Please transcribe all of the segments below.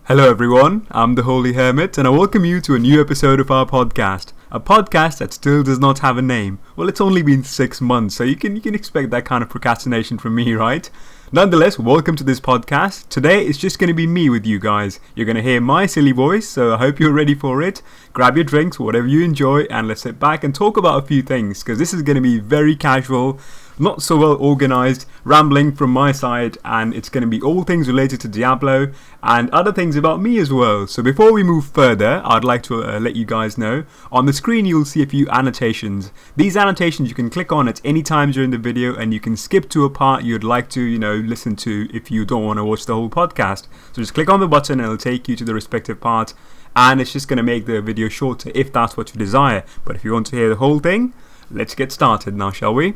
Hello everyone, I'm the Holy Hermit and I welcome you to a new episode of our podcast. A podcast that still does not have a name. Well, it's only been 6 months, so you can expect that kind of procrastination from me, right? Nonetheless, welcome to this podcast. Today it's just going to be me with you guys. You're going to hear my silly voice, so I hope you're ready for it. Grab your drinks, whatever you enjoy, and let's sit back and talk about a few things, because this is going to be very casual, not so well organized, rambling from my side, and it's going to be all things related to Diablo and other things about me as well. So before we move further, I'd like to let you guys know, on the screen you'll see a few annotations. These annotations you can click on at any time during the video and you can skip to a part you'd like to, listen to if you don't want to watch the whole podcast. So just click on the button and it'll take you to the respective part, and it's just going to make the video shorter if that's what you desire. But if you want to hear the whole thing, let's get started now, shall we?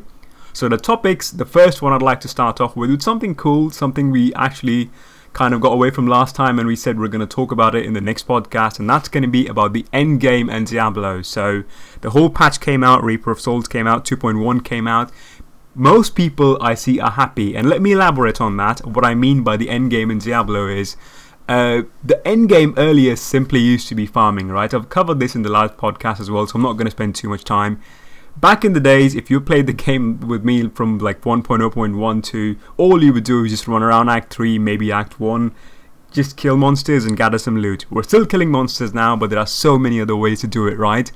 So the topics, the first one I'd like to start off with something cool, something we actually kind of got away from last time and we said we're going to talk about it in the next podcast, and that's going to be about the endgame and Diablo. So the whole patch came out, Reaper of Souls came out, 2.1 came out. Most people I see are happy, and let me elaborate on that. What I mean by the endgame in Diablo is the endgame earlier simply used to be farming, right? I've covered this in the last podcast as well, so I'm not going to spend too much time. Back in the days, if you played the game with me from like 1.0.1 to, all you would do is just run around Act 3, maybe Act 1, just kill monsters and gather some loot. We're still killing monsters now, but there are so many other ways to do it, right?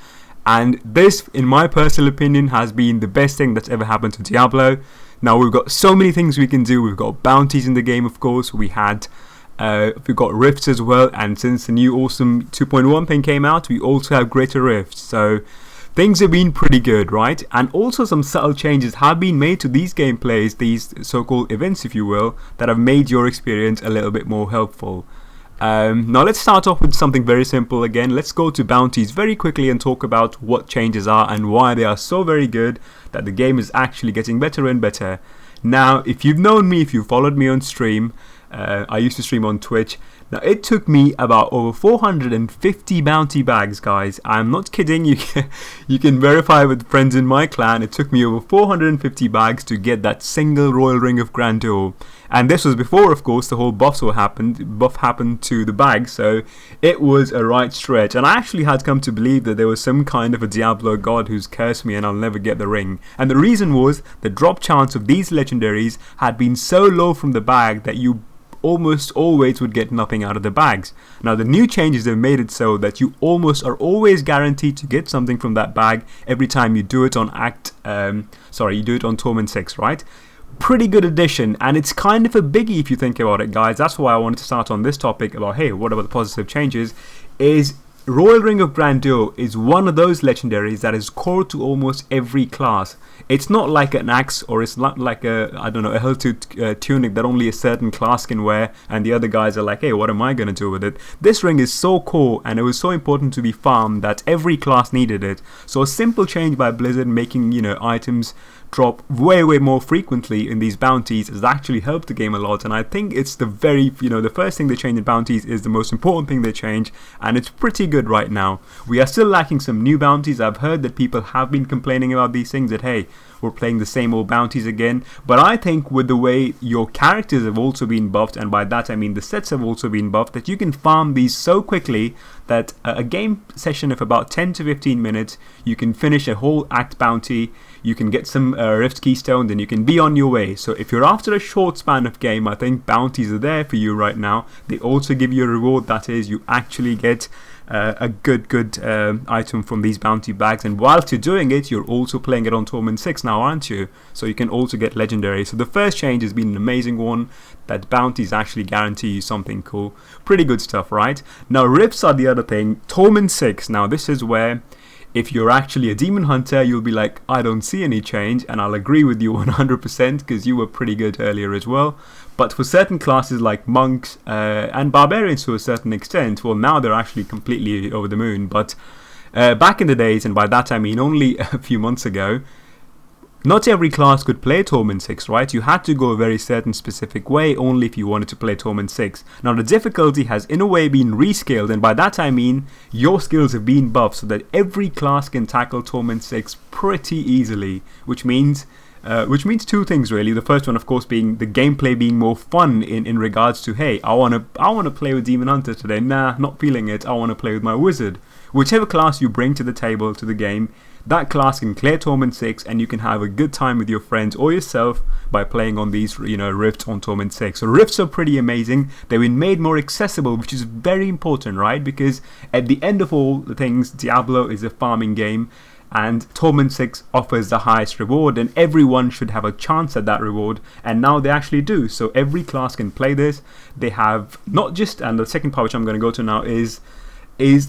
And this, in my personal opinion, has been the best thing that's ever happened to Diablo. Now, we've got so many things we can do. We've got bounties in the game, of course. We've got rifts as well, and since the new awesome 2.1 thing came out, we also have greater rifts. So things have been pretty good, right? And also some subtle changes have been made to these gameplays, these so-called events, if you will, that have made your experience a little bit more helpful. Now let's start off with something very simple again. Let's go to bounties very quickly and talk about what changes are and why they are so very good that the game is actually getting better and better. Now, if you've known me, if you followed me on stream, I used to stream on Twitch. Now, it took me about over 450 bounty bags, guys. I'm not kidding. You can verify with friends in my clan. It took me over 450 bags to get that single Royal Ring of Grandeur. And this was before, of course, the whole buff happened to the bag. So it was a right stretch. And I actually had come to believe that there was some kind of a Diablo god who's cursed me and I'll never get the ring. And the reason was the drop chance of these legendaries had been so low from the bag that you almost always would get nothing out of the bags. Now, the new changes have made it so that you almost are always guaranteed to get something from that bag every time you do it on you do it on Torment 6, right? Pretty good addition, and it's kind of a biggie if you think about it, guys. That's why I wanted to start on this topic about, hey, what about the positive changes? Is Royal Ring of Grandeur is one of those legendaries that is core to almost every class. It's not like an axe, or it's not like a hilt tunic that only a certain class can wear and the other guys are like, hey, what am I going to do with it? This ring is so core and it was so important to be farmed that every class needed it. So a simple change by Blizzard making, items drop way more frequently in these bounties has actually helped the game a lot, and I think it's the first thing they change in bounties is the most important thing they change, and it's pretty good right now. We are still lacking some new bounties. I've heard that people have been complaining about these things, that hey, we're playing the same old bounties again, but I think with the way your characters have also been buffed, and by that I mean the sets have also been buffed, that you can farm these so quickly that a game session of about 10 to 15 minutes, you can finish a whole act bounty, you can get some Rift Keystones, and you can be on your way. So if you're after a short span of game, I think bounties are there for you right now. They also give you a reward, that is, you actually get a good item from these bounty bags, and whilst you're doing it, you're also playing it on Torment 6 now, aren't you? So you can also get legendary. So the first change has been an amazing one, that bounties actually guarantee you something cool. Pretty good stuff, right? Now, rifts are the other thing. Torment 6, now this is where, if you're actually a demon hunter, you'll be like, I don't see any change, and I'll agree with you 100% because you were pretty good earlier as well. But for certain classes like monks and barbarians to a certain extent, well, now they're actually completely over the moon. But back in the days, and by that I mean only a few months ago, not every class could play Torment 6, right? You had to go a very certain specific way only if you wanted to play Torment 6. Now, the difficulty has in a way been rescaled, and by that I mean your skills have been buffed so that every class can tackle Torment 6 pretty easily, which means which means two things really. The first one, of course, being the gameplay being more fun in regards to, hey, I wanna play with Demon Hunter today. Nah, not feeling it. I wanna play with my wizard. Whichever class you bring to the table, to the game, that class can clear Torment 6, and you can have a good time with your friends or yourself by playing on these, rifts on Torment 6. So rifts are pretty amazing. They've been made more accessible, which is very important, right? Because at the end of all the things, Diablo is a farming game, and Torment 6 offers the highest reward, and everyone should have a chance at that reward, and now they actually do. So every class can play this. They have not just, and the second part which I'm going to go to now is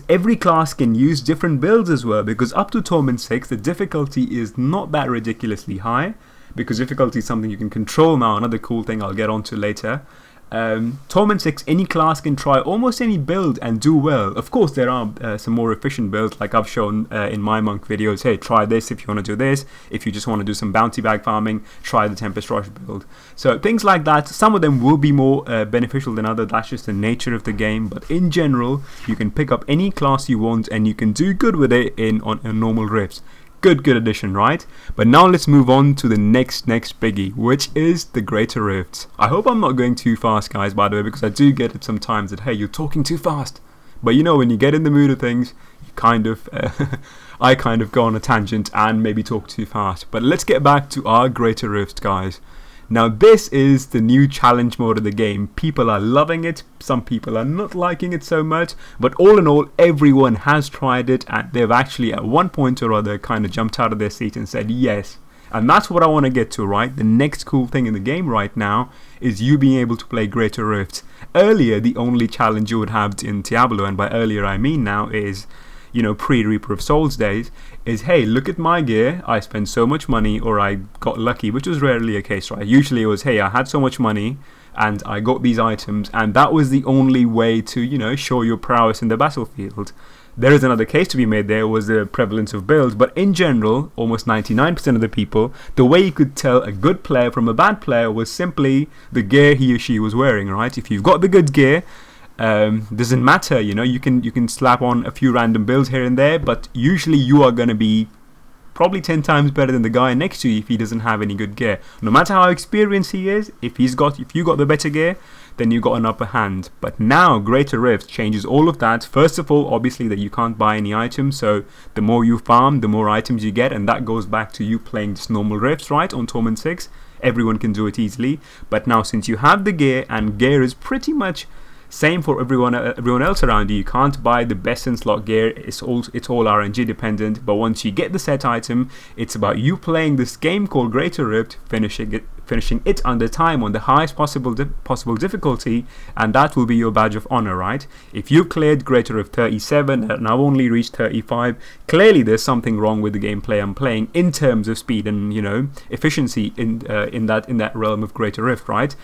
every class can use different builds as well, because up to Torment 6 the difficulty is not that ridiculously high, because difficulty is something you can control now, another cool thing I'll get onto later. Torment 6, any class can try almost any build and do well. Of course there are some more efficient builds, like I've shown in my monk videos. Hey, try this if you want to do this. If you just want to do some bounty bag farming, try the Tempest Rush build. So things like that, some of them will be more beneficial than others. That's just the nature of the game, but in general you can pick up any class you want and you can do good with it on normal rifts. Good addition, right? But now let's move on to the next biggie, which is the Greater Rifts. I hope I'm not going too fast, guys, by the way, because I do get it sometimes that, hey, you're talking too fast. But when you get in the mood of things, you kind of I kind of go on a tangent and maybe talk too fast. But let's get back to our Greater Rifts, guys. Now this is the new challenge mode of the game. People are loving it, some people are not liking it so much, but all in all everyone has tried it, and they've actually at one point or other kind of jumped out of their seat and said yes. And that's what I want to get to, right? The next cool thing in the game right now is you being able to play Greater Rifts. Earlier the only challenge you would have in Diablo, and by earlier I mean now, is pre-Reaper of Souls days, is, hey, look at my gear, I spent so much money, or I got lucky, which was rarely a case, right? Usually it was, hey, I had so much money and I got these items, and that was the only way to show your prowess in the battlefield. There is another case to be made. There was the prevalence of builds, but in general almost 99% of the people, the way you could tell a good player from a bad player was simply the gear he or she was wearing, right? If you've got the good gear, doesn't matter, you can slap on a few random builds here and there, but usually you are going to be probably 10 times better than the guy next to you if he doesn't have any good gear. No matter how experienced he is, if you got the better gear, then you got an upper hand. But now Greater Rift changes all of that. First of all, obviously, that you can't buy any items, so the more you farm, the more items you get, and that goes back to you playing just normal rifts, right, on Torment 6. Everyone can do it easily. But now since you have the gear, and gear is pretty much same for everyone else around you. You can't buy the best in slot gear. It's all RNG dependent. But once you get the set item, it's about you playing this game called Greater Rift, finishing it under time on the highest possible difficulty, and that will be your badge of honor, right? If you cleared Greater Rift 37 and now only reached 35, clearly there's something wrong with the gameplay I'm playing in terms of speed and efficiency in that realm of Greater Rift, right?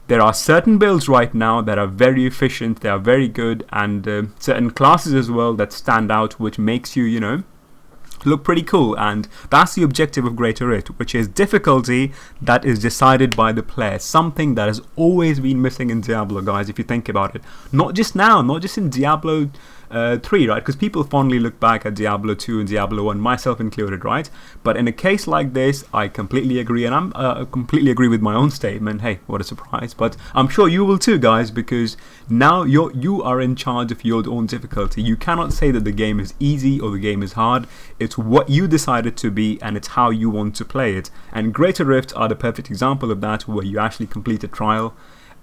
There are certain builds right now that are very efficient, they are very good, and certain classes as well that stand out, which makes you, look pretty cool. And that's the objective of Greater Rift, which is difficulty that is decided by the player. Something that has always been missing in Diablo, guys, if you think about it. Not just now, not just in Diablo 3, right? Because people fondly look back at Diablo 2 and Diablo 1, myself included, right? But in a case like this, I completely agree, and I completely agree with my own statement. Hey, what a surprise. But I'm sure you will too, guys, because now you are in charge of your own difficulty. You cannot say that the game is easy or the game is hard. It's what you decide it to be, and it's how you want to play it. And Greater Rift are the perfect example of that, where you actually complete a trial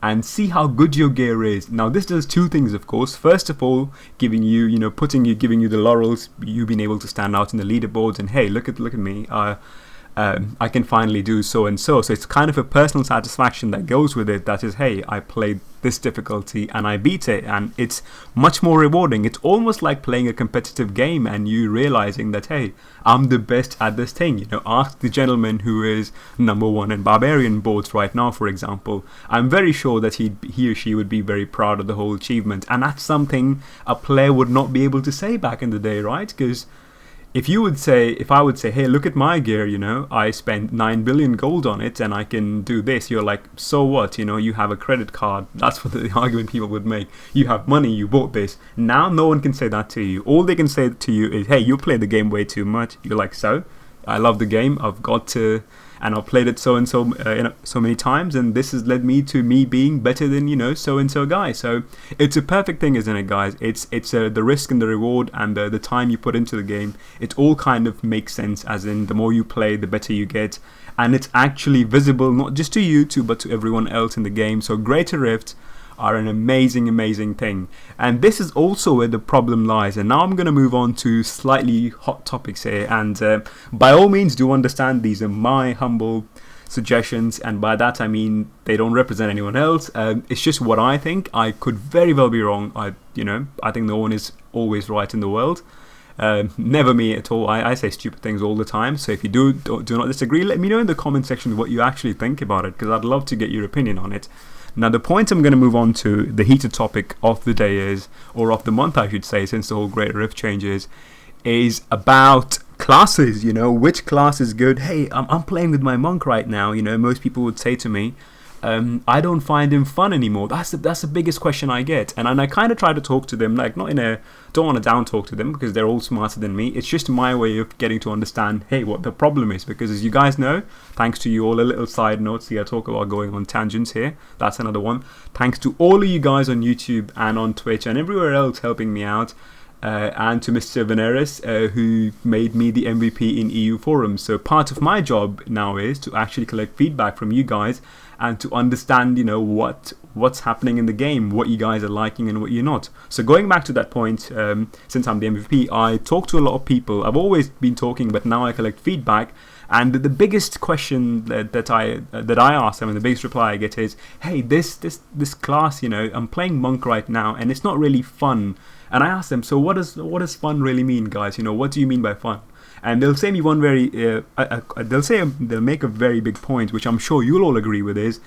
and see how good your gear is. Now this does two things, of course. First of all, giving you, giving you the laurels, you being able to stand out in the leaderboards and, hey, look at me, I can finally do so and so. So it's kind of a personal satisfaction that goes with it, that is, hey, I played this difficulty and I beat it, and it's much more rewarding. It's almost like playing a competitive game and you realizing that, hey, I'm the best at this thing. Ask the gentleman who is #1 in barbarian boards right now, for example. I'm very sure that he or she would be very proud of the whole achievement, and that's something a player would not be able to say back in the day, right? Because if I would say, hey, look at my gear, I spent 9 billion gold on it and I can do this, you're like, so what? You have a credit card. That's what the argument people would make. You have money, you bought this. Now no one can say that to you. All they can say to you is, hey, you play the game way too much. You're like, so? I love the game. I've got to. and I've played it so and so so many times, and this has led me to me being better than so and so guy. So it's a perfect thing, isn't it, guys? It's the risk and the reward and the time you put into the game. It all kind of makes sense, as in the more you play, the better you get, and it's actually visible not just to you two, but to everyone else in the game. So greater rifts are an amazing thing, and this is also where the problem lies. And now I'm going to move on to slightly hot topics here, and by all means do understand these are my humble suggestions, and by that I mean they don't represent anyone else. It's just what I think. I could very well be wrong. I think no one is always right in the world. Never me at all. I say stupid things all the time, so if you do not disagree, let me know in the comment section what you actually think about it, because I'd love to get your opinion on it. Now, the point I'm going to move on to, the heated topic of the day is, or of the month I should say, since the whole Great Rift changes, is about classes. Which class is good? Hey, I'm playing with my monk right now. Most people would say to me, I don't find him fun anymore. That's the biggest question I get, and I kind of try to talk to them, like, not in a, don't want to down talk to them because they're all smarter than me. It's just my way of getting to understand, hey, what the problem is, because as you guys know, thanks to you all, a little side note, see, I talk about going on tangents here, that's another one, thanks to all of you guys on YouTube and on Twitch and everywhere else helping me out, and to Mr. Veneris, who made me the MVP in EU forums. So part of my job now is to actually collect feedback from you guys and to understand, what's happening in the game, what you guys are liking and what you're not. So going back to that point, since I'm the MVP, I talk to a lot of people. I've always been talking, but now I collect feedback. And the biggest question that I ask them, and the biggest reply I get is, hey, this class, I'm playing monk right now, and it's not really fun. And I ask them, so what does fun really mean, guys? What do you mean by fun? And they'll say me one they'll make a very big point, which I'm sure you'll all agree with, is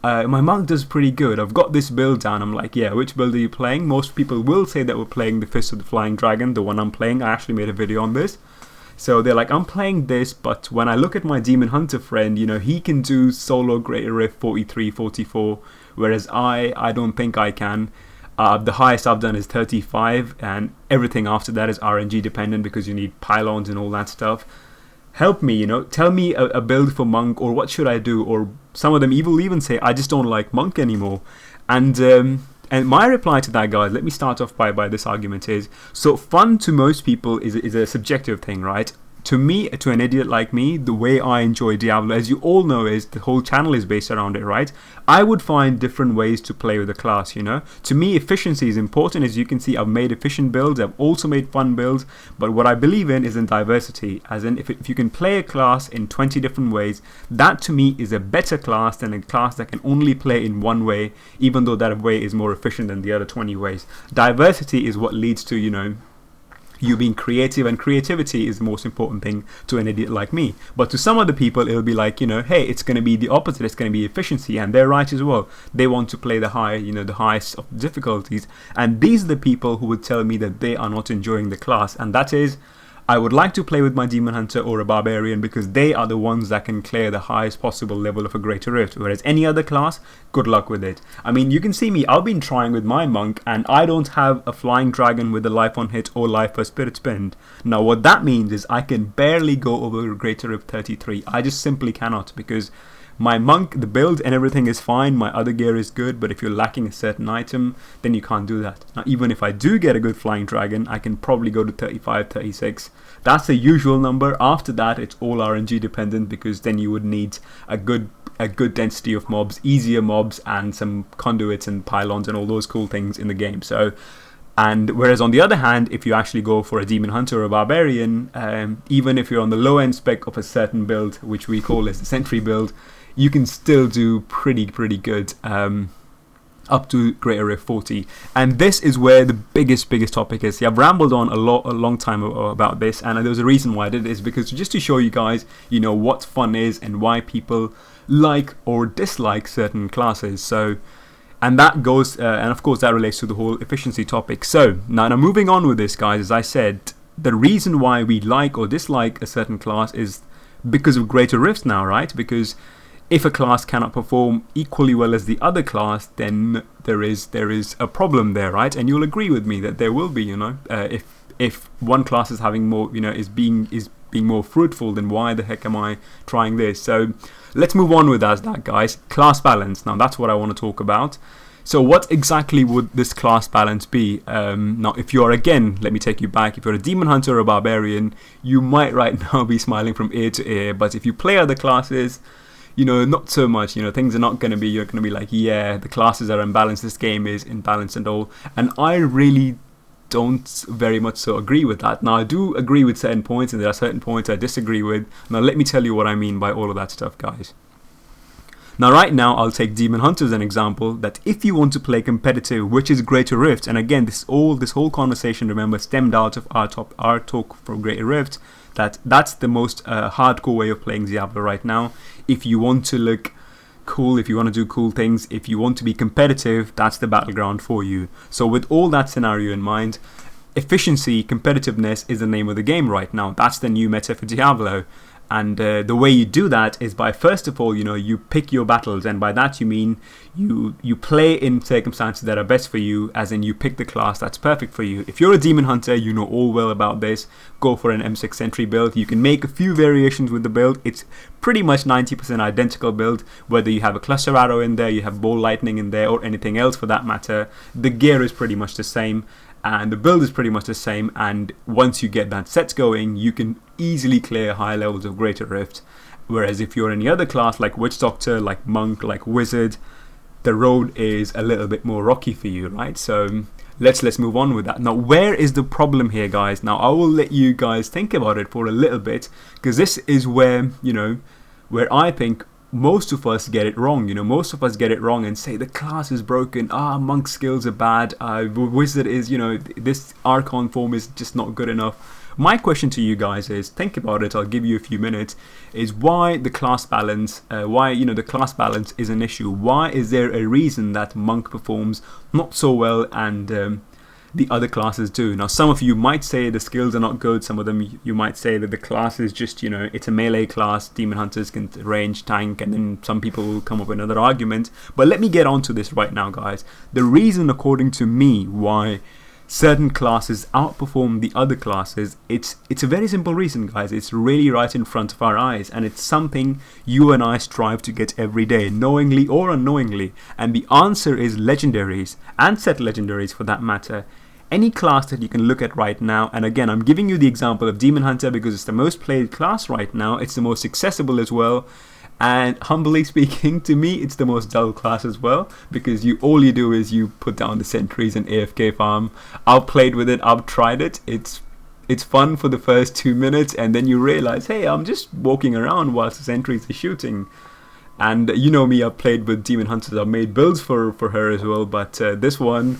my monk does pretty good. I've got this build down. I'm like, yeah, which build are you playing? Most people will say that we're playing the Fist of the Flying Dragon, the one I'm playing. I actually made a video on this. So they're like, I'm playing this, but when I look at my Demon Hunter friend, he can do solo Greater Rift 43, 44, whereas I don't think I can. The highest I've done is 35, and everything after that is RNG dependent because you need pylons and all that stuff. Help me, tell me a build for monk, or what should I do? Or some of them will even say, I just don't like monk anymore. And my reply to that, guys, let me start off by this argument is, so fun to most people is a subjective thing, right? To me, to an idiot like me, the way I enjoy Diablo, as you all know, is the whole channel is based around it, right? I would find different ways to play with the class, To me, efficiency is important. As you can see, I've made efficient builds. I've also made fun builds. But what I believe in is in diversity. As in, if you can play a class in 20 different ways, that to me is a better class than a class that can only play in one way, even though that way is more efficient than the other 20 ways. Diversity is what leads to, you being creative, and creativity is the most important thing to an idiot like me. But to some other people, it'll be like, hey, it's going to be the opposite. It's going to be efficiency, and they're right as well. They want to play the highest of difficulties, and these are the people who would tell me that they are not enjoying the class, and that is, I would like to play with my Demon Hunter or a Barbarian because they are the ones that can clear the highest possible level of a Greater Rift, whereas any other class, good luck with it. I mean, you can see me, I've been trying with my monk, and I don't have a Flying Dragon with a life on hit or life per spirit spend. Now what that means is I can barely go over Greater Rift 33. I just simply cannot, because my monk, the build and everything is fine, my other gear is good, but if you're lacking a certain item, then you can't do that. Now even if I do get a good Flying Dragon, I can probably go to 35, 36. That's the usual number. After that, it's all RNG dependent, because then you would need a good density of mobs, easier mobs, and some conduits and pylons and all those cool things in the game. So, and whereas on the other hand, if you actually go for a Demon Hunter or a Barbarian, even if you're on the low end spec of a certain build, which we call as the Sentry build, you can still do pretty good up to Greater Rift 40. And this is where the biggest topic is. See, I've rambled on a long time about this, and there's a reason why I did it, is because just to show you guys, what fun is and why people like or dislike certain classes. So, and that goes, and of course that relates to the whole efficiency topic. So now moving on with this, guys, as I said, the reason why we like or dislike a certain class is because of Greater Rifts now, right? Because if a class cannot perform equally well as the other class, then there is a problem there, right? And you'll agree with me that there will be, if one class is having more, is being more fruitful, then why the heck am I trying this? So let's move on with that, guys. Class balance. Now that's what I want to talk about. So what exactly would this class balance be? Now, if you're, again, let me take you back. If you're a demon hunter or a barbarian, you might right now be smiling from ear to ear. But if you play other classes, not so much. Things are not going to be, you're going to be like, yeah, the classes are imbalanced. This game is imbalanced and all. And I really don't very much so agree with that. Now, I do agree with certain points, and there are certain points I disagree with. Now, let me tell you what I mean by all of that stuff, guys. Now, right now, I'll take Demon Hunter as an example, that if you want to play competitive, which is Greater Rift, and again, this whole conversation, remember, stemmed out of our talk for Greater Rift, that's the most hardcore way of playing Diablo right now. If you want to look cool, if you want to do cool things, if you want to be competitive, that's the battleground for you. So with all that scenario in mind, efficiency, competitiveness is the name of the game right now. That's the new meta for Diablo. And the way you do that is by, first of all, you pick your battles, and by that you mean you play in circumstances that are best for you, as in you pick the class that's perfect for you. If you're a demon hunter, you know all well about this. Go for an M6 Sentry build. You can make a few variations with the build. It's pretty much 90% identical build, whether you have a cluster arrow in there, you have ball lightning in there, or anything else for that matter. The gear is pretty much the same, and the build is pretty much the same, and once you get that set going, you can easily clear high levels of Greater Rift. Whereas if you're any other class, like Witch Doctor, like Monk, like Wizard, the road is a little bit more rocky for you, right? So let's move on with that. Now, where is the problem here, guys? Now, I will let you guys think about it for a little bit, because this is where, where I think most of us get it wrong. Most of us get it wrong and say the class is broken. Monk skills are bad. Wizard is, this Archon form is just not good enough. My question to you guys is, think about it. I'll give you a few minutes. Is why the class balance? Why the class balance is an issue? Why is there a reason that Monk performs not so well and the other classes do? Now, some of you might say the skills are not good. Some of them you might say that the class is just, it's a melee class. Demon Hunters can range, tank, and then some people will come up with another argument. But let me get on to this right now, guys. The reason, according to me, why certain classes outperform the other classes, it's a very simple reason, guys. It's really right in front of our eyes, and it's something you and I strive to get every day, knowingly or unknowingly. And the answer is legendaries, and set legendaries for that matter. Any class that you can look at right now, and again, I'm giving you the example of Demon Hunter because it's the most played class right now. It's the most accessible as well, and humbly speaking, to me, it's the most dull class as well, because all you do is you put down the sentries and AFK farm. I've played with it, I've tried it. It's fun for the first 2 minutes, and then you realize, hey, I'm just walking around whilst the sentries are shooting. And you know me, I've played with Demon Hunters. I've made builds for her as well, but this one,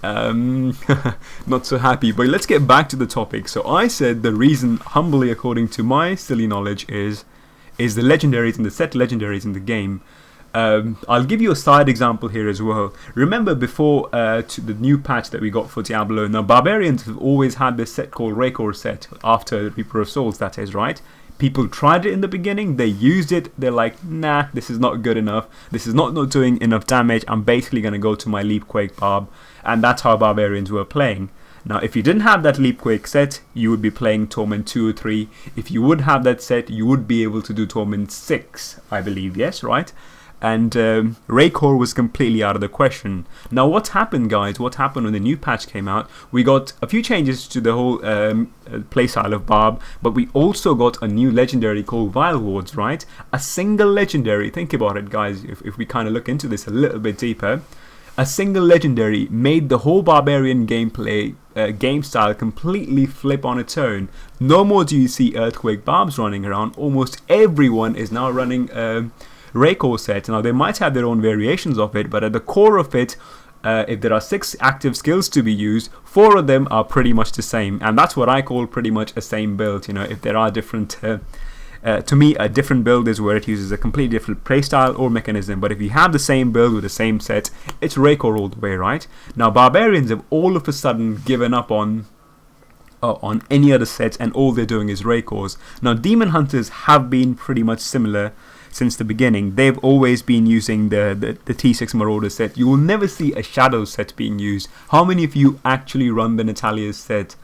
not so happy. But let's get back to the topic. So I said the reason, humbly according to my silly knowledge, is the legendaries and the set legendaries in the game. I'll give you a side example here as well. Remember before to the new patch that we got for Diablo, now barbarians have always had this set called Raykor set, after Reaper of Souls, that is, right? People tried it in the beginning, they used it, they're like, nah, this is not good enough, this is not doing enough damage, I'm basically going to go to my Leapquake Barb, and that's how barbarians were playing. Now, if you didn't have that Leapquake set, you would be playing Torment 2 or 3. If you would have that set, you would be able to do Torment 6, I believe, yes, right? And Raykor was completely out of the question. Now, what's happened, guys? What happened when the new patch came out? We got a few changes to the whole playstyle of Barb, but we also got a new legendary called Vile Wards, right? A single legendary. Think about it, guys, if we kind of look into this a little bit deeper. A single legendary made the whole barbarian gameplay game style completely flip on its own. No more do you see Earthquake Barbs running around. Almost everyone is now running Raykor set. Now, they might have their own variations of it, but at the core of it, if there are 6 active skills to be used, 4 of them are pretty much the same, and that's what I call pretty much a same build. If there are different to me, a different build is where it uses a completely different playstyle or mechanism. But if you have the same build with the same set, it's Raykor all the way, right? Now, barbarians have all of a sudden given up on any other sets, and all they're doing is Raykors. Now, Demon Hunters have been pretty much similar since the beginning. They've always been using the T6 Marauder set. You will never see a Shadow set being used. How many of you actually run the Natalia's set?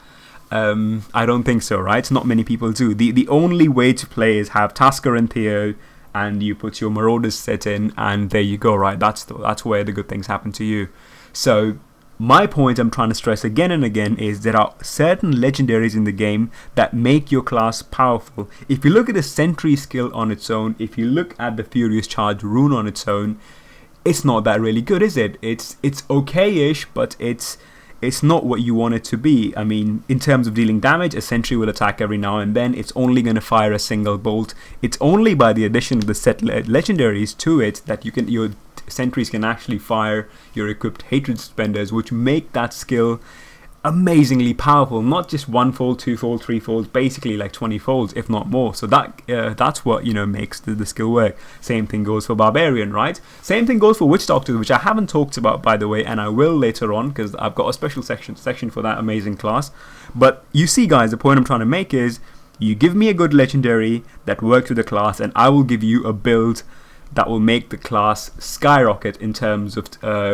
I don't think so, right? Not many people do. The only way to play is have Tasker and Theo, and you put your Marauders set in, and there you go, right? That's where the good things happen to you. So my point I'm trying to stress again and again is there are certain legendaries in the game that make your class powerful. If you look at the Sentry skill on its own, if you look at the Furious Charge rune on its own, it's not that really good, is it? It's okay-ish, but it's not what you want it to be. I mean, in terms of dealing damage, a Sentry will attack every now and then. It's only going to fire a single bolt. It's only by the addition of the set legendaries to it that your Sentries can actually fire your equipped Hatred Suspenders, which make that skill amazingly powerful. Not just 1-fold, 2-fold, 3-fold, basically like 20 folds, if not more. So that's what makes the skill work. Same thing goes for Barbarian, right? Same thing goes for Witch Doctors, which I haven't talked about, by the way, and I will later on, because I've got a special section for that amazing class. But you see, guys, the point I'm trying to make is you give me a good legendary that works with the class, and I will give you a build that will make the class skyrocket in terms of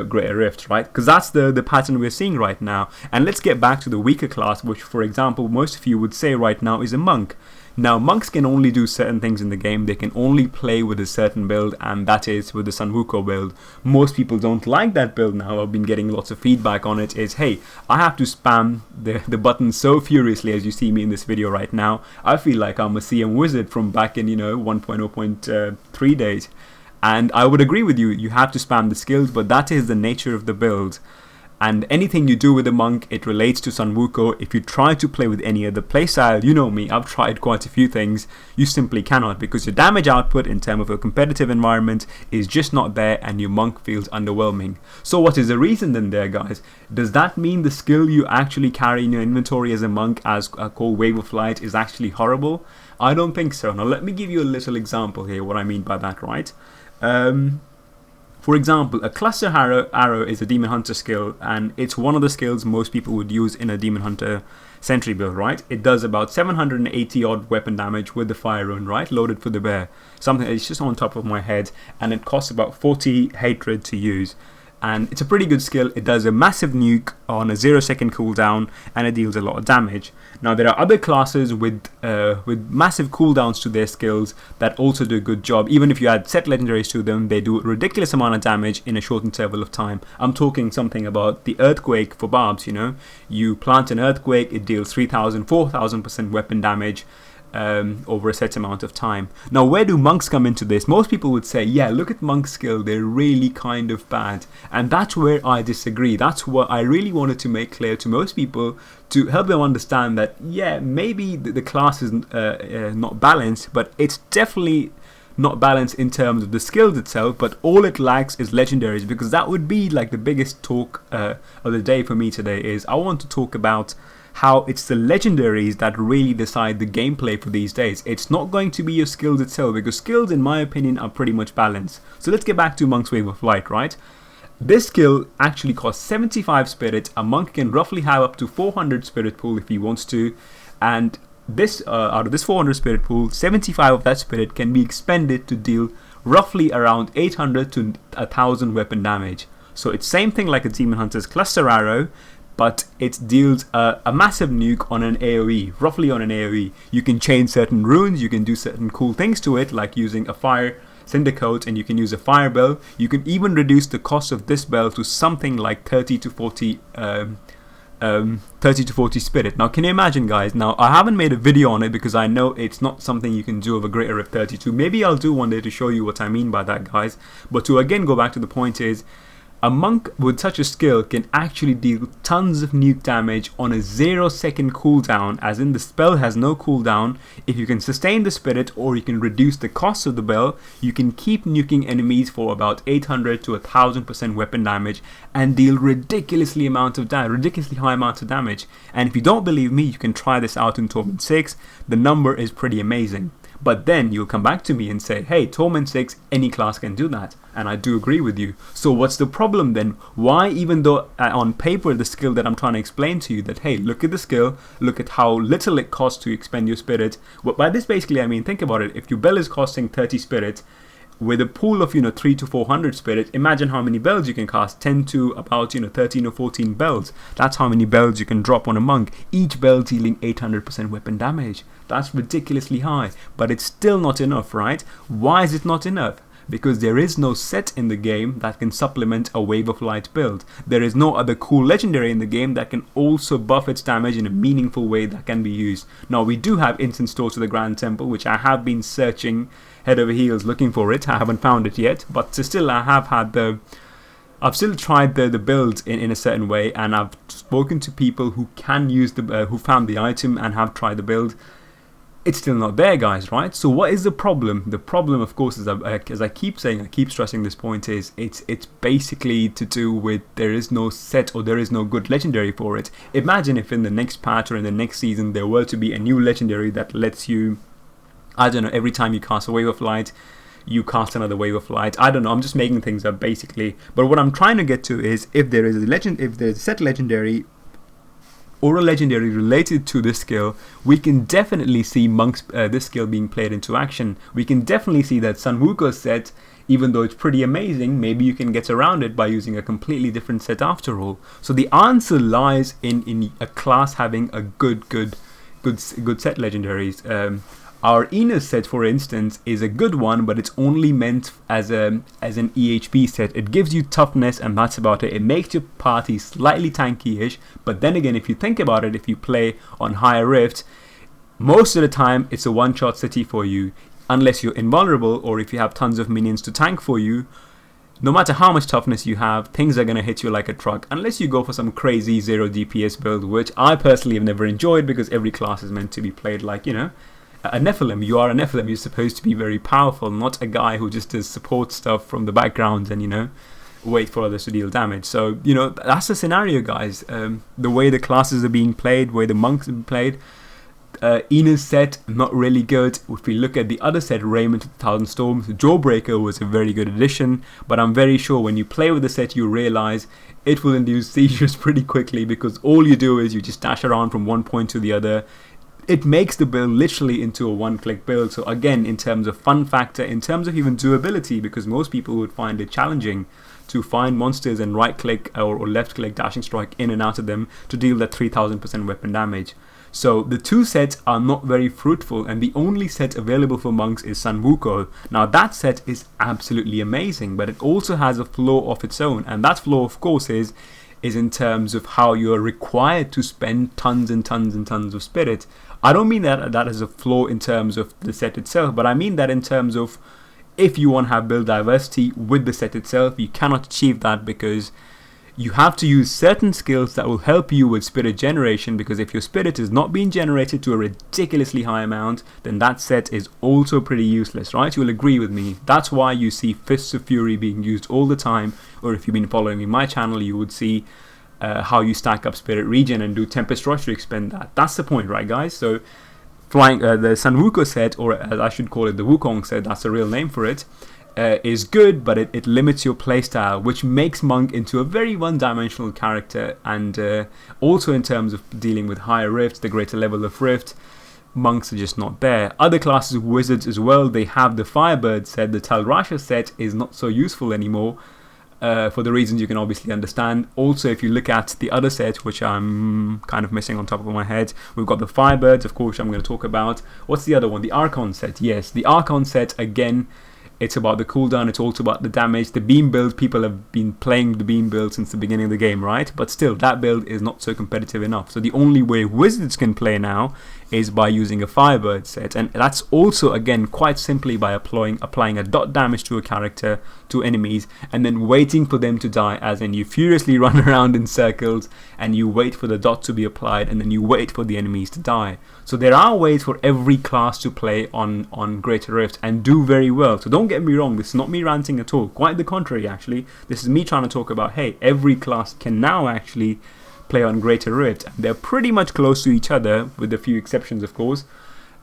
Greater Rifts, right? Because that's the pattern we're seeing right now. And let's get back to the weaker class, which, for example, most of you would say right now is a Monk. Now, Monks can only do certain things in the game. They can only play with a certain build, and that is with the Sun Wukong build. Most people don't like that build now. I've been getting lots of feedback on it. Is, hey, I have to spam the button so furiously as you see me in this video right now. I feel like I'm a CM wizard from back in 1.0.3 days. And I would agree with you, you have to spam the skills, but that is the nature of the build. And anything you do with a Monk, it relates to Sun Wukong. If you try to play with any other playstyle, you know me, I've tried quite a few things, you simply cannot, because your damage output in terms of a competitive environment is just not there, and your Monk feels underwhelming. So what is the reason then there, guys? Does that mean the skill you actually carry in your inventory as a Monk, as called Wave of Light, is actually horrible? I don't think so. Now let me give you a little example here, what I mean by that, right? For example, a cluster arrow is a Demon Hunter skill, and it's one of the skills most people would use in a Demon Hunter Sentry build, right? It does about 780 odd weapon damage with the fire rune, right? Loaded for the bear. Something that's just on top of my head, and it costs about 40 hatred to use. And it's a pretty good skill. It does a massive nuke on a 0-second cooldown, and it deals a lot of damage. Now there are other classes with massive cooldowns to their skills that also do a good job. Even if you add set legendaries to them, they do a ridiculous amount of damage in a short interval of time. I'm talking something about the Earthquake for Barbs. You plant an Earthquake, it deals 3,000, 4,000% weapon damage. Over a set amount of time. Now, where do Monks come into this? Most people would say, yeah, look at Monk's skill, they're really kind of bad. And that's where I disagree. That's what I really wanted to make clear to most people, to help them understand that, yeah, maybe the class is not balanced, but it's definitely not balanced in terms of the skills itself, but all it lacks is legendaries, because that would be like the biggest talk of the day for me today. Is I want to talk about how it's the legendaries that really decide the gameplay for these days. It's not going to be your skills itself, because skills, in my opinion, are pretty much balanced. So let's get back to Monk's Wave of Light, right? This skill actually costs 75 spirit. A monk can roughly have up to 400 spirit pool if he wants to, and this out of this 400 spirit pool, 75 of that spirit can be expended to deal roughly around 800 to 1000 weapon damage. So it's same thing like a Demon Hunter's Cluster Arrow, but it deals a massive nuke on an AoE, roughly on an AoE. You can chain certain runes, you can do certain cool things to it, like using a fire cinder coat, and you can use a fire bell. You can even reduce the cost of this bell to something like 30 to 40 spirit. Now, can you imagine, guys? Now, I haven't made a video on it because I know it's not something you can do of a Greater Rift 32. Maybe I'll do one day to show you what I mean by that, guys. But to again go back to the point is, a monk with such a skill can actually deal tons of nuke damage on a 0-second cooldown, as in the spell has no cooldown. If you can sustain the spirit, or you can reduce the cost of the bell, you can keep nuking enemies for about 800 to 1000% weapon damage and deal ridiculously high amounts of damage. And if you don't believe me, you can try this out in Torment 6. The number is pretty amazing. But then you'll come back to me and say, hey, Torment 6, any class can do that. And I do agree with you. So what's the problem then? Why, even though on paper the skill that I'm trying to explain to you, that hey, look at the skill, look at how little it costs to expend your spirit. But by this basically I mean, think about it. If your bell is costing 30 spirit, with a pool of 3 to 400 spirit, imagine how many bells you can cast. 10 to about 13 or 14 bells. That's how many bells you can drop on a monk, each bell dealing 800% weapon damage. That's ridiculously high, but it's still not enough, right? Why is it not enough? Because there is no set in the game that can supplement a Wave of Light build. There is no other cool legendary in the game that can also buff its damage in a meaningful way that can be used. Now, we do have Instant Store to the Grand Temple, which I have been searching head over heels looking for it. I haven't found it yet, but still I've still tried the build in a certain way, and I've spoken to people who can use who found the item and have tried the build. It's still not there, guys, right? So what is the problem? The problem, of course, is, as I keep saying, I keep stressing this point, is it's basically to do with there is no set or there is no good legendary for it. Imagine if in the next patch or in the next season there were to be a new legendary that lets you, I don't know, every time you cast a Wave of Light, you cast another Wave of Light. I don't know, I'm just making things up basically. But what I'm trying to get to is if there's a set legendary or a legendary related to this skill, we can definitely see this skill being played into action. We can definitely see that Sun Wukong's set, even though it's pretty amazing, maybe you can get around it by using a completely different set after all. So the answer lies in a class having a good set legendaries. Our Enos set, for instance, is a good one, but it's only meant as an EHP set. It gives you toughness, and that's about it. It makes your party slightly tanky-ish, but then again, if you think about it, if you play on higher rift, most of the time it's a one-shot city for you, unless you're invulnerable or if you have tons of minions to tank for you. No matter how much toughness you have, things are going to hit you like a truck, unless you go for some crazy 0 DPS build, which I personally have never enjoyed, because every class is meant to be played like, a Nephilim. You are a Nephilim. You're supposed to be very powerful, not a guy who just does support stuff from the background and, wait for others to deal damage. So, that's the scenario, guys. The way the classes are being played, the way the monks are being played. Enos set, not really good. If we look at the other set, Raymond to the Thousand Storms, Jawbreaker was a very good addition, but I'm very sure when you play with the set, you realize it will induce seizures pretty quickly, because all you do is you just dash around from one point to the other. It makes the build literally into a one-click build. So again, in terms of fun factor, in terms of even doability, because most people would find it challenging to find monsters and right-click or left-click dashing strike in and out of them to deal that 3000% weapon damage. So the two sets are not very fruitful, and the only set available for monks is Sun Wukong. Now that set is absolutely amazing, but it also has a flaw of its own, and that flaw, of course, is in terms of how you're required to spend tons and tons and tons of spirit. I don't mean that is a flaw in terms of the set itself, but I mean that in terms of if you want to have build diversity with the set itself, you cannot achieve that, because you have to use certain skills that will help you with spirit generation, because if your spirit is not being generated to a ridiculously high amount, then that set is also pretty useless, right? You'll agree with me. That's why you see Fists of Fury being used all the time, or if you've been following me my channel, you would see how you stack up spirit regen and do Tempest Rush to expend that. That's the point, right, guys? So flying the Sun Wukong set, or as I should call it, the Wukong set, that's the real name for it, is good, but it limits your playstyle, which makes Monk into a very one-dimensional character. And also in terms of dealing with higher rifts, the greater level of rift, monks are just not there. Other classes of wizards as well, they have the Firebird set. The Talrasha set is not so useful anymore, for the reasons you can obviously understand. Also, if you look at the other set, which I'm kind of missing on top of my head, we've got the Firebirds, of course, I'm going to talk about. What's the other one? The Archon set. Yes, the Archon set, again, it's about the cooldown, it's also about the damage. The beam build, people have been playing the beam build since the beginning of the game, right? But still, that build is not so competitive enough. So the only way wizards can play now is by using a Firebird set, and that's also, again, quite simply by applying a dot damage to a character, to enemies, and then waiting for them to die, as in you furiously run around in circles and you wait for the dot to be applied, and then you wait for the enemies to die. So there are ways for every class to play on Greater Rift and do very well. So don't get me wrong, this is not me ranting at all, quite the contrary actually. This is me trying to talk about, hey, every class can now actually play on Greater Rift, and they're pretty much close to each other, with a few exceptions of course.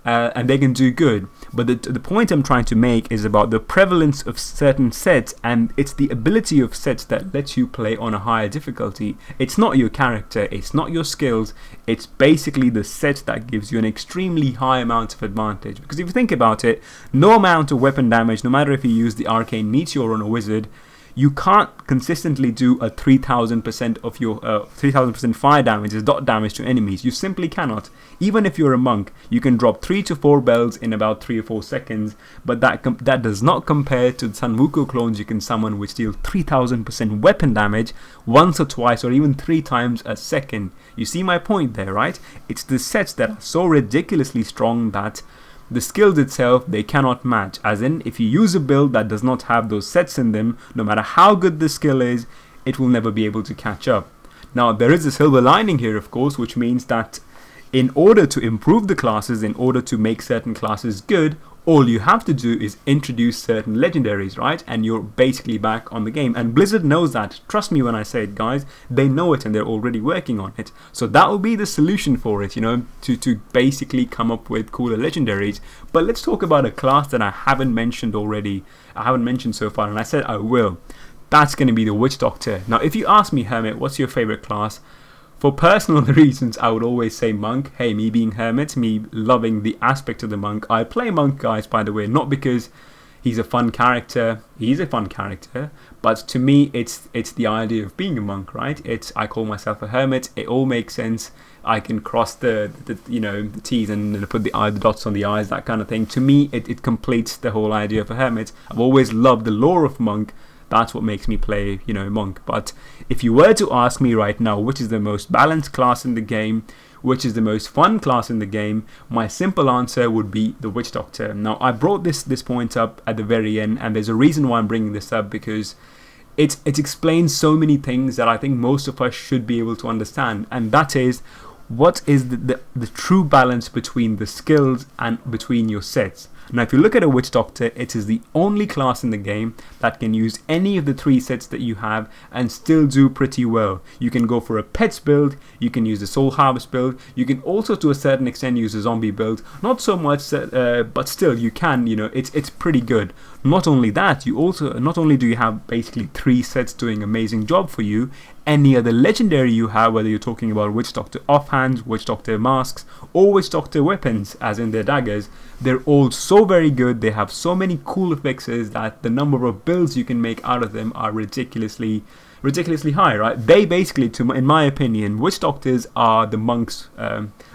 and they can do good. But the point I'm trying to make is about the prevalence of certain sets, and it's the ability of sets that lets you play on a higher difficulty. It's not your character, it's not your skills, it's basically the set that gives you an extremely high amount of advantage. Because if you think about it, no amount of weapon damage, no matter if you use the arcane meteor on a wizard, you can't consistently do a 3000% of your 3000% fire damage as dot damage to enemies. You simply cannot. Even if you're a monk, you can drop 3 to 4 bells in about 3 or 4 seconds, but that does not compare to the Sanwuko clones you can summon, which deal 3000% weapon damage once or twice or even 3 times a second. You see my point there, right? It's the sets that are so ridiculously strong that the skills itself, they cannot match. As in, if you use a build that does not have those sets in them, no matter how good the skill is, it will never be able to catch up. Now, there is a silver lining here, of course, which means that in order to improve the classes, in order to make certain classes good, all you have to do is introduce certain legendaries, right? And you're basically back on the game. And Blizzard knows that. Trust me when I say it, guys. They know it and they're already working on it. So that will be the solution for it, to basically come up with cooler legendaries. But let's talk about a class that I haven't mentioned already. I haven't mentioned so far, and I said I will. That's going to be the Witch Doctor. Now, if you ask me, Hermit, what's your favorite class? For personal reasons, I would always say monk. Hey, me being Hermit, me loving the aspect of the monk. I play monk, guys, by the way, not because he's a fun character. He's a fun character, but to me, it's the idea of being a monk, right? I call myself a hermit. It all makes sense. I can cross the T's and put the dots on the I's, that kind of thing. To me, it completes the whole idea of a hermit. I've always loved the lore of monk. That's what makes me play, monk. But if you were to ask me right now, which is the most balanced class in the game, which is the most fun class in the game, my simple answer would be the Witch Doctor. Now, I brought this point up at the very end, and there's a reason why I'm bringing this up, because it explains so many things that I think most of us should be able to understand, and that is, what is the true balance between the skills and between your sets. Now, if you look at a Witch Doctor, it is the only class in the game that can use any of the 3 sets that you have and still do pretty well. You can go for a pets build, you can use the soul harvest build, you can also to a certain extent use a zombie build. Not so much, but still you can, it's pretty good. Not only that, not only do you have basically 3 sets doing amazing job for you, any other legendary you have, whether you're talking about Witch Doctor offhands, Witch Doctor masks, or Witch Doctor weapons, as in their daggers, they're all so very good. They have so many cool affixes that the number of builds you can make out of them are ridiculously high, right? They basically, in my opinion, Witch Doctors are the monks,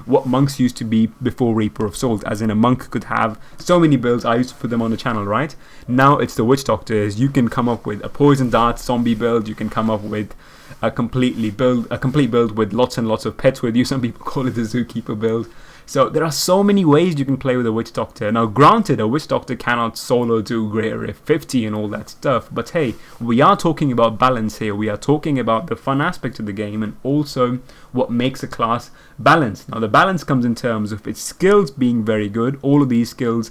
what monks used to be before Reaper of Souls, as in a monk could have so many builds. I used to put them on the channel, right? Now it's the Witch Doctors. You can come up with a poison dart zombie build, you can come up with a complete build with lots and lots of pets with you. Some people call it the Zookeeper build. So there are so many ways you can play with a Witch Doctor. Now, granted, a Witch Doctor cannot solo do Greater Rift 50 and all that stuff, but hey, we are talking about balance here. We are talking about the fun aspect of the game and also what makes a class balanced. Now, the balance comes in terms of its skills being very good. All of these skills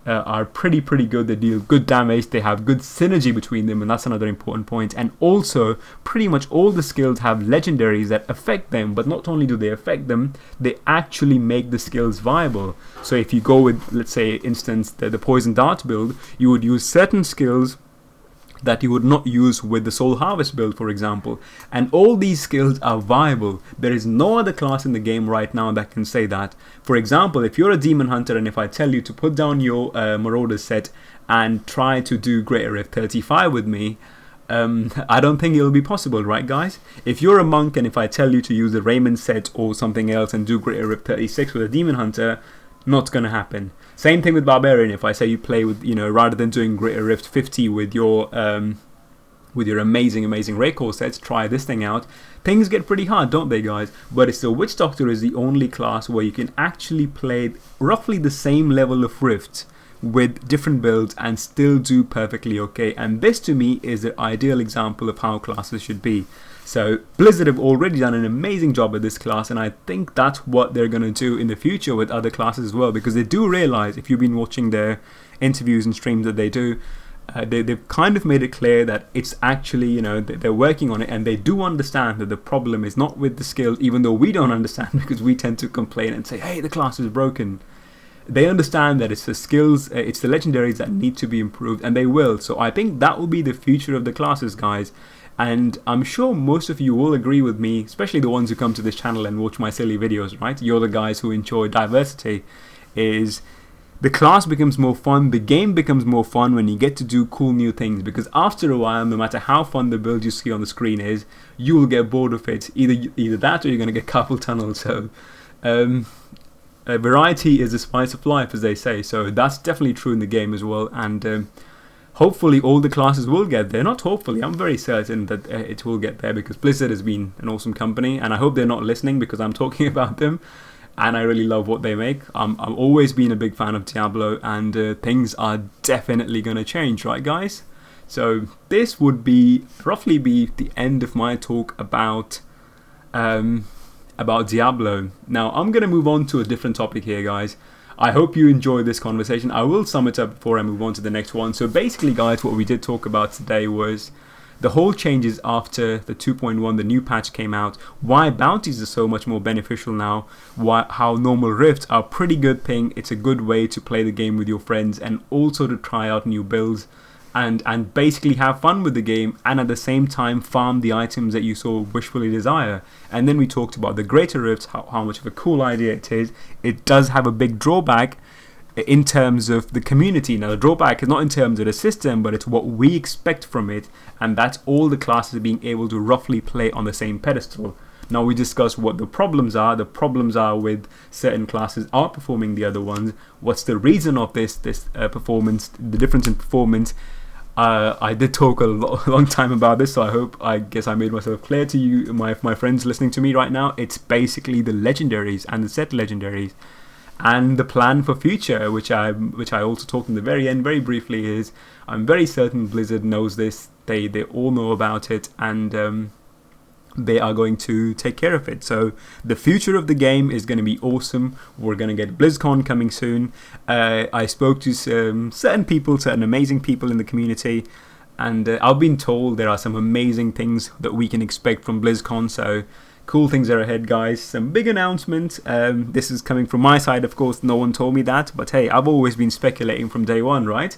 are pretty good. They deal good damage, they have good synergy between them, and that's another important point. And also, pretty much all the skills have legendaries that affect them, but not only do they affect them, they actually make the skills viable. So if you go with, let's say, instance, the poison dart build, you would use certain skills that you would not use with the soul harvest build, for example, and all these skills are viable. There is no other class in the game right now that can say that. For example, if you're a demon hunter and if I tell you to put down your marauder set and try to do Greater Rift 35 with me, I don't think it'll be possible, right, guys? If you're a monk and if I tell you to use the Raymond set or something else and do Greater Rift 36 with a demon hunter, not gonna happen. Same thing with Barbarian. If I say you play with, rather than doing Greater Rift 50 with your amazing Raycore sets, try this thing out. Things get pretty hard, don't they, guys? But it's the Witch Doctor is the only class where you can actually play roughly the same level of rifts with different builds and still do perfectly okay. And this to me is the ideal example of how classes should be. So Blizzard have already done an amazing job with this class, and I think that's what they're going to do in the future with other classes as well, because they do realize, if you've been watching their interviews and streams that they do, they've kind of made it clear that it's actually, they're working on it, and they do understand that the problem is not with the skill, even though we don't understand because we tend to complain and say, hey, the class is broken. they understand that it's the skills, it's the legendaries that need to be improved, and they will. So I think that will be the future of the classes, guys. And I'm sure most of you will agree with me, especially the ones who come to this channel and watch my silly videos, right? You're the guys who enjoy diversity. Is the class becomes more fun, the game becomes more fun when you get to do cool new things, because after a while, no matter how fun the build you see on the screen is, you will get bored of it. Either that or you're going to get carpal tunnel. So variety is the spice of life, as they say. So that's definitely true in the game as well. And hopefully all the classes will get there. Not hopefully, I'm very certain that it will get there, because Blizzard has been an awesome company, and I hope they're not listening because I'm talking about them. And I really love what they make. I've always been a big fan of Diablo, and things are definitely going to change, right guys? So this would roughly be the end of my talk about Diablo. Now I'm going to move on to a different topic here, guys. I hope you enjoyed this conversation. I will sum it up before I move on to the next one. So basically, guys, what we did talk about today was the whole changes after the 2.1, the new patch came out, why bounties are so much more beneficial now, how normal rifts are a pretty good thing. It's a good way to play the game with your friends and also to try out new builds and basically have fun with the game, and at the same time farm the items that you so wishfully desire. And then we talked about the greater rifts, how much of a cool idea it is. It does have a big drawback in terms of the community. Now the drawback is not in terms of the system, but it's what we expect from it, and that's all the classes being able to roughly play on the same pedestal. Now we discussed what the problems are. The problems are with certain classes outperforming the other ones. What's the reason of this performance, the difference in performance? I did talk a long time about this, so I guess I made myself clear to you, my friends listening to me right now. It's basically the legendaries and the set legendaries. And the plan for future, which I also talked in the very end very briefly, is I'm very certain Blizzard knows this. They all know about it, and they are going to take care of it. So the future of the game is going to be awesome. We're going to get BlizzCon coming soon. I spoke to certain people, certain amazing people in the community, and I've been told there are some amazing things that we can expect from BlizzCon. So cool things are ahead, guys. Some big announcements. This is coming from my side, of course. No one told me that, but hey, I've always been speculating from day one, right?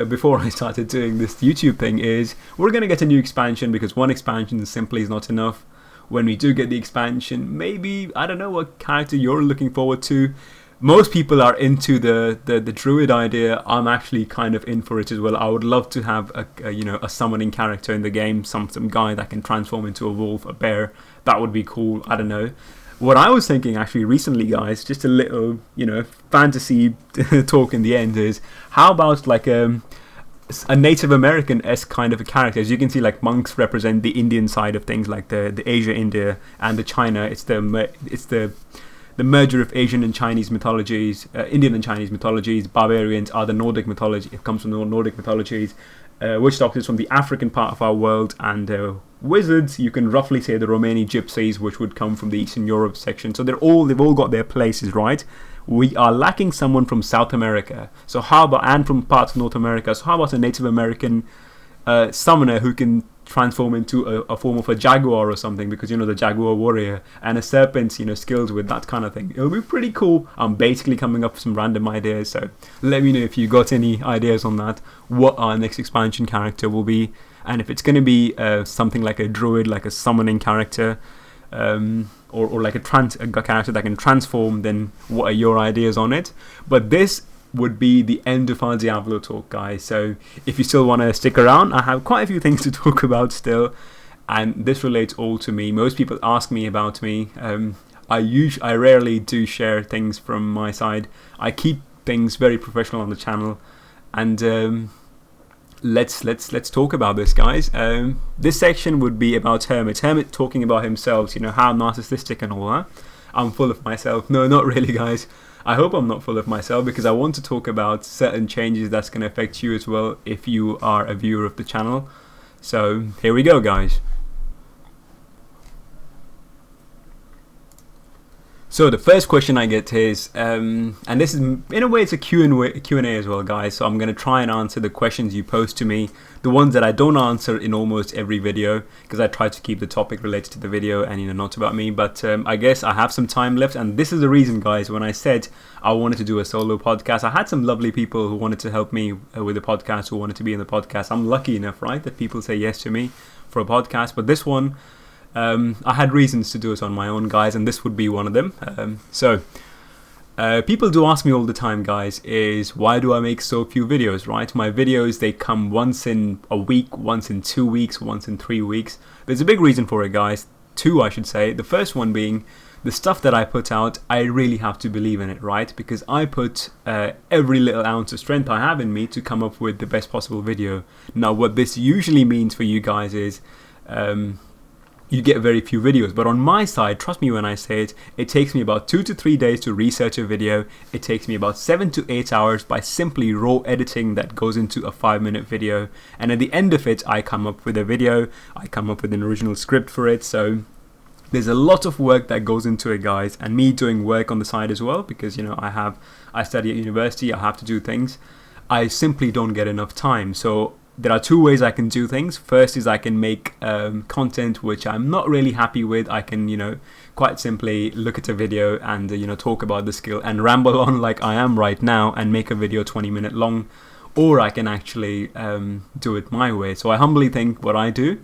Before I started doing this YouTube thing, is we're going to get a new expansion, because one expansion simply is not enough. When we do get the expansion, maybe, I don't know what character you're looking forward to. Most people are into the druid idea. I'm actually kind of in for it as well. I would love to have a summoning character in the game, some guy that can transform into a wolf, a bear. That would be cool. I don't know. What I was thinking actually recently, guys, just a little, fantasy talk in the end, is how about like a Native American-esque kind of a character? As you can see, like monks represent the Indian side of things, like the Asia, India, and the China. It's the merger of Asian and Chinese mythologies, Indian and Chinese mythologies. Barbarians are the Nordic mythology. It comes from the Nordic mythologies. Witch doctors from the African part of our world, and wizards, you can roughly say the Romani gypsies, which would come from the Eastern Europe section. So they've all got their places, right? We are lacking someone from South America. So how about, and from parts of North America? So how about a Native American summoner who can transform into a form of a jaguar or something, because the jaguar warrior, and a serpent, skills with that kind of thing. It'll be pretty cool. I'm basically coming up with some random ideas, so let me know if you got any ideas on that, what our next expansion character will be, and if it's going to be something like a druid, like a summoning character, or like a character that can transform, then what are your ideas on it? But this would be the end of our Diablo talk, guys. So if you still want to stick around, I have quite a few things to talk about still, and this relates all to me. Most people ask me about me. I rarely do share things from my side. I keep things very professional on the channel, and let's talk about this, guys. This section would be about Hermit talking about himself, how narcissistic and all that. I'm full of myself. No, not really, guys. I hope I'm not full of myself, because I want to talk about certain changes that's going to affect you as well if you are a viewer of the channel. So here we go, guys. So the first question I get is, and this is in a way it's a Q&A as well, guys. So I'm going to try and answer the questions you post to me, the ones that I don't answer in almost every video, because I try to keep the topic related to the video and not about me. But I guess I have some time left, and this is the reason, guys. When I said I wanted to do a solo podcast, I had some lovely people who wanted to help me with the podcast, who wanted to be in the podcast. I'm lucky enough, right, that people say yes to me for a podcast. But this one, I had reasons to do it on my own, guys, and this would be one of them. People do ask me all the time, guys, is why do I make so few videos, right? My videos, they come once in a week, once in 2 weeks, once in 3 weeks. There's a big reason for it, guys. Two, I should say. The first one being the stuff that I put out, I really have to believe in it, right? Because I put every little ounce of strength I have in me to come up with the best possible video. Now, what this usually means for you guys is you get very few videos, but on my side, trust me when I say it, it takes me about 2 to 3 days to research a video. It takes me about 7 to 8 hours by simply raw editing that goes into a 5-minute video, and at the end of it I come up with a video, I come up with an original script for it. So there's a lot of work that goes into it, guys, and me doing work on the side as well, because I study at university, I have to do things. I simply don't get enough time. So there are two ways I can do things. First is I can make content which I'm not really happy with. I can, quite simply look at a video and, talk about the skill and ramble on like I am right now and make a video 20-minute long. Or I can actually do it my way. So I humbly think what I do,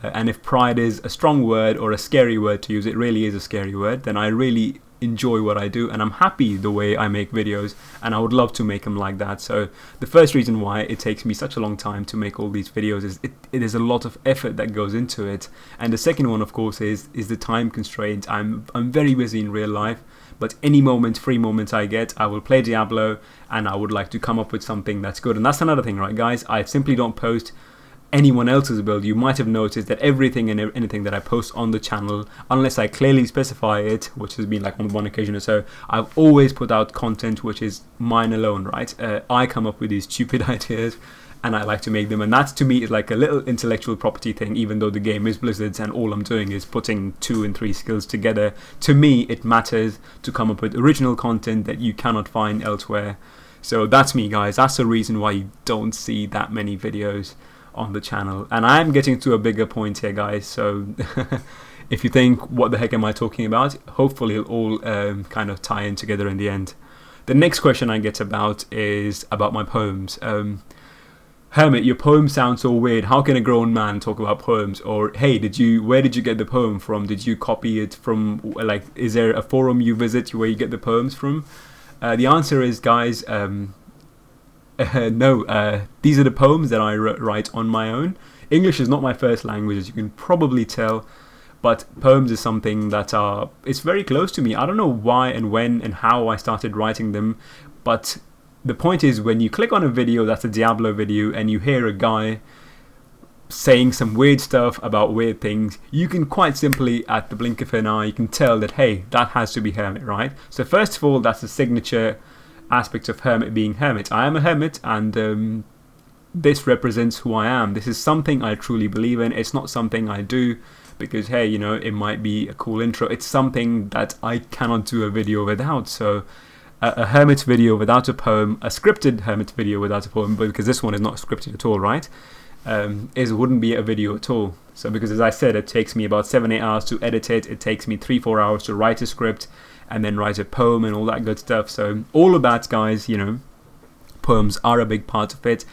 and if pride is a strong word or a scary word to use, it really is a scary word, then I really enjoy what I do and I'm happy the way I make videos, and I would love to make them like that. So the first reason why it takes me such a long time to make all these videos is it is a lot of effort that goes into it. And the second one, of course, is the time constraint. I'm very busy in real life, but any free moment I get, I will play Diablo, and I would like to come up with something that's good. And that's another thing, right, guys? I simply don't post anyone else's build. You might have noticed that everything and anything that I post on the channel, unless I clearly specify it, which has been like on one occasion or so, I've always put out content which is mine alone, right? I come up with these stupid ideas and I like to make them, and that to me is like a little intellectual property thing. Even though the game is Blizzard's and all I'm doing is putting 2 and 3 skills together, to me it matters to come up with original content that you cannot find elsewhere. So that's me, guys. That's the reason why you don't see that many videos on the channel. And I am getting to a bigger point here, guys, so if you think what the heck am I talking about, hopefully it'll all kind of tie in together in the end. The next question I get is about my poems. Hermit, your poem sounds so weird. How can a grown man talk about poems? Or hey, where did you get the poem from? Did you copy it from, like, is there a forum you visit where you get the poems from? The answer is, guys, no, these are the poems that I write on my own. English is not my first language, as you can probably tell, but poems is something that it's very close to me. I don't know why and when and how I started writing them, but the point is, when you click on a video that's a Diablo video and you hear a guy saying some weird stuff about weird things, you can quite simply, at the blink of an eye, you can tell that, hey, that has to be Hermit, right? So first of all, that's the signature aspect of Hermit being Hermit. I am a hermit, and this represents who I am. This is something I truly believe in. It's not something I do because, hey, it might be a cool intro. It's something that I cannot do a video without. So a hermit video without a poem, a scripted hermit video without a poem, because this one is not scripted at all, right? Wouldn't be a video at all. So because, as I said, it takes me about 7-8 hours to edit it. It takes me 3-4 hours to write a script and then write a poem and all that good stuff. So all of that, guys, poems are a big part of it.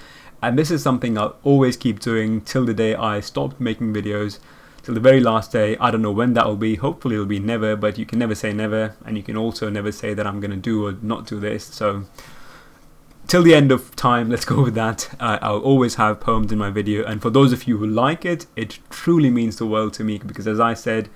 And this is something I'll always keep doing till the day I stopped making videos, till the very last day. I don't know when that will be. Hopefully it'll be never, but you can never say never. And you can also never say that I'm going to do or not do this. So till the end of time, let's go with that. I'll always have poems in my video. And for those of you who like it, it truly means the world to me, because, as I said,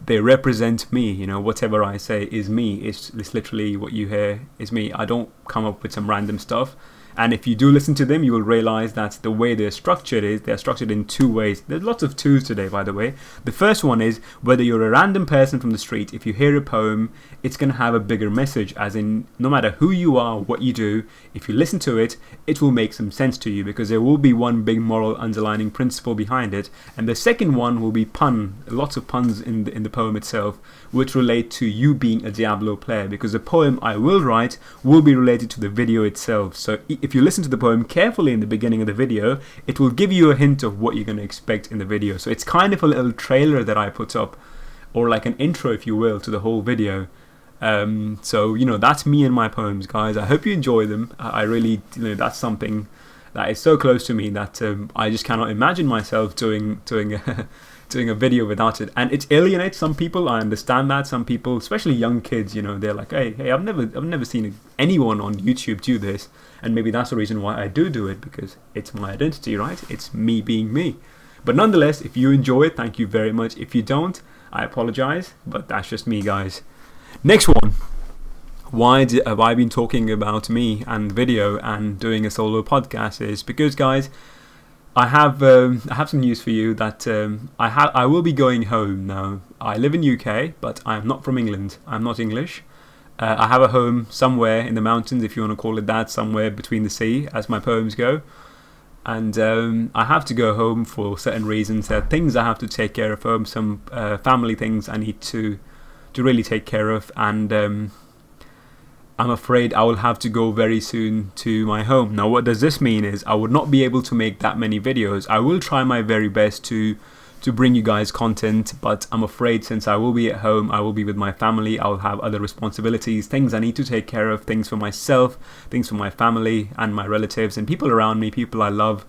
they represent me. Whatever I say is me. It's literally what you hear is me. I don't come up with some random stuff. And if you do listen to them, you will realize that the way they're structured in two ways. There's lots of twos today, by the way. The first one is whether you're a random person from the street, if you hear a poem, it's going to have a bigger message, as in no matter who you are, what you do, if you listen to it, it will make some sense to you, because there will be one big moral underlining principle behind it. And the second one will be lots of puns in the poem itself, which relate to you being a Diablo player, because the poem I will write will be related to the video itself. So if you listen to the poem carefully in the beginning of the video, it will give you a hint of what you're going to expect in the video. So it's kind of a little trailer that I put up, or like an intro, if you will, to the whole video. So that's me and my poems, guys. I hope you enjoy them. I really, that's something that is so close to me that I just cannot imagine myself doing a video without it. And it alienates some people. I understand that. Some people, especially young kids, they're like, hey, I've never seen anyone on YouTube do this. And maybe that's the reason why I do it, because it's my identity, right? It's me being me. But nonetheless, if you enjoy it, thank you very much. If you don't, I apologize, but that's just me, guys. Next one. Why have I been talking about me and video and doing a solo podcast? Is because, guys, I have some news for you that I will be going home now. I live in UK, but I'm not from England. I'm not English. I have a home somewhere in the mountains, if you want to call it that, somewhere between the sea, as my poems go. And I have to go home for certain reasons. There are things I have to take care of home, some family things I need to really take care of, and I'm afraid I will have to go very soon to my home. Now, what does this mean is I would not be able to make that many videos. I will try my very best to bring you guys content, but I'm afraid since I will be at home, I will be with my family, I'll have other responsibilities, things I need to take care of, things for myself, things for my family and my relatives and people around me, people I love.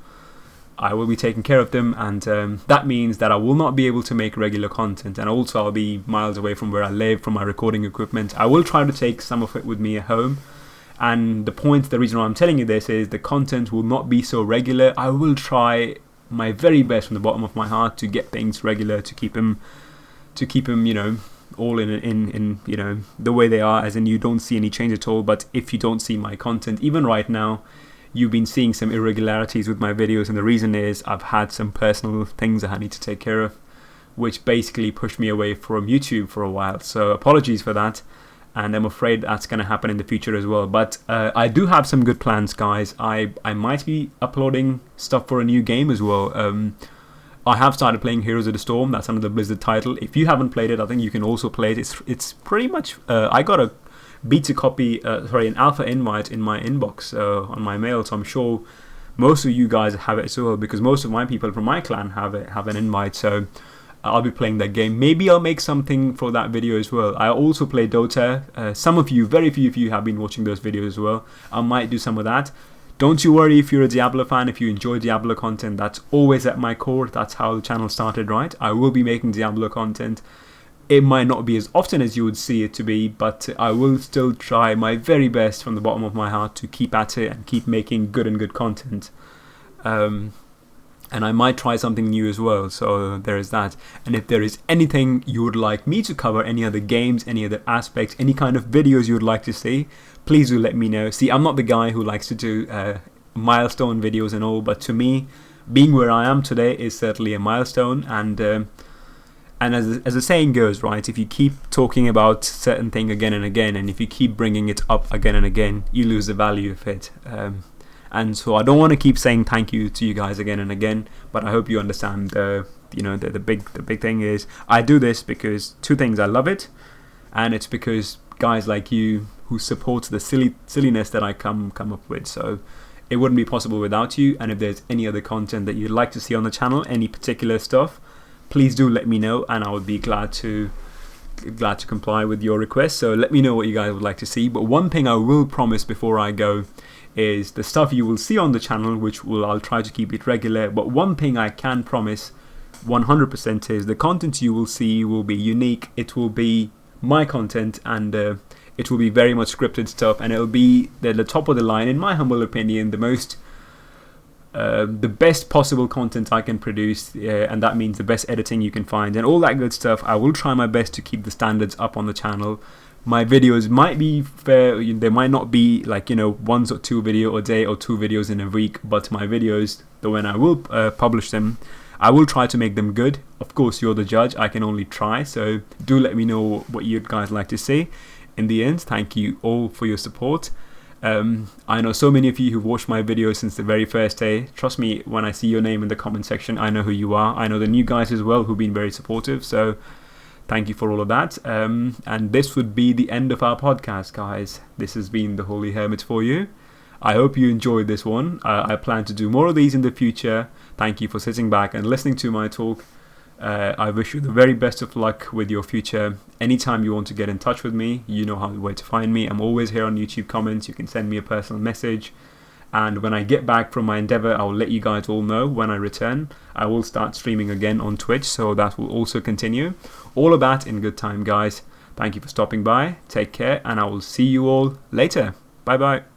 I will be taking care of them, and that means that I will not be able to make regular content, and also I'll be miles away from where I live, from my recording equipment. I will try to take some of it with me at home, and the reason why I'm telling you this is the content will not be so regular. I will try my very best from the bottom of my heart to get things regular, to keep them all in the way they are, as in you don't see any change at all. But if you don't see my content, even right now, you've been seeing some irregularities with my videos, and the reason is I've had some personal things that I need to take care of, which basically pushed me away from YouTube for a while. So apologies for that, and I'm afraid that's going to happen in the future as well. But I do have some good plans, guys. I might be uploading stuff for a new game as well. I have started playing Heroes of the Storm. That's under the Blizzard title. If you haven't played it, I think you can also play it. It's pretty much I got a beta copy, an alpha invite in my inbox on my mail, so I'm sure most of you guys have it as well, because most of my people from my clan have an invite. So I'll be playing that game. Maybe I'll make something for that video as well. I also play Dota. Some of you, very few of you, have been watching those videos as well. I might do some of that. Don't you worry if you're a Diablo fan, if you enjoy Diablo content. That's always at my core. That's how the channel started, right? I will be making Diablo content. It might not be as often as you would see it to be, but I will still try my very best from the bottom of my heart to keep at it and keep making good content. And I might try something new as well, so there is that. And if there is anything you would like me to cover, any other games, any other aspects, any kind of videos you would like to see, please do let me know. See, I'm not the guy who likes to do milestone videos and all, but to me, being where I am today is certainly a milestone. And as the saying goes, right, if you keep talking about certain thing again and again, and if you keep bringing it up again and again, you lose the value of it. And so I don't want to keep saying thank you to you guys again and again, but I hope you understand. The big thing is I do this because two things: I love it, and it's because guys like you who support the silliness that I come up with. So it wouldn't be possible without you. And if there's any other content that you'd like to see on the channel, any particular stuff, please do let me know, and I would be glad to comply with your request. So let me know what you guys would like to see. But one thing I will promise before I go is the stuff you will see on the channel, I'll try to keep it regular. But one thing I can promise 100% is the content you will see will be unique. It will be my content, and it will be very much scripted stuff, and it'll be the top of the line, in my humble opinion, the best possible content I can produce, and that means the best editing you can find and all that good stuff. I will try my best to keep the standards up on the channel. My videos might be fair, they might not be like, 1 or 2 video a day or 2 videos in a week, but my videos, when I will publish them, I will try to make them good. Of course, you're the judge, I can only try, so do let me know what you guys like to see. In the end, thank you all for your support. I know so many of you who've watched my videos since the very first day. Trust me, when I see your name in the comment section, I know who you are. I know the new guys as well who've been very supportive, so thank you for all of that. And this would be the end of our podcast, guys. This has been the Holy Hermit for you. I hope you enjoyed this one. I plan to do more of these in the future. Thank you for sitting back and listening to my talk. I wish you the very best of luck with your future. Anytime you want to get in touch with me, you know where to find me. I'm always here on YouTube comments. You can send me a personal message. And when I get back from my endeavor, I'll let you guys all know when I return. I will start streaming again on Twitch, so that will also continue. All of that in good time, guys. Thank you for stopping by. Take care, and I will see you all later. Bye-bye.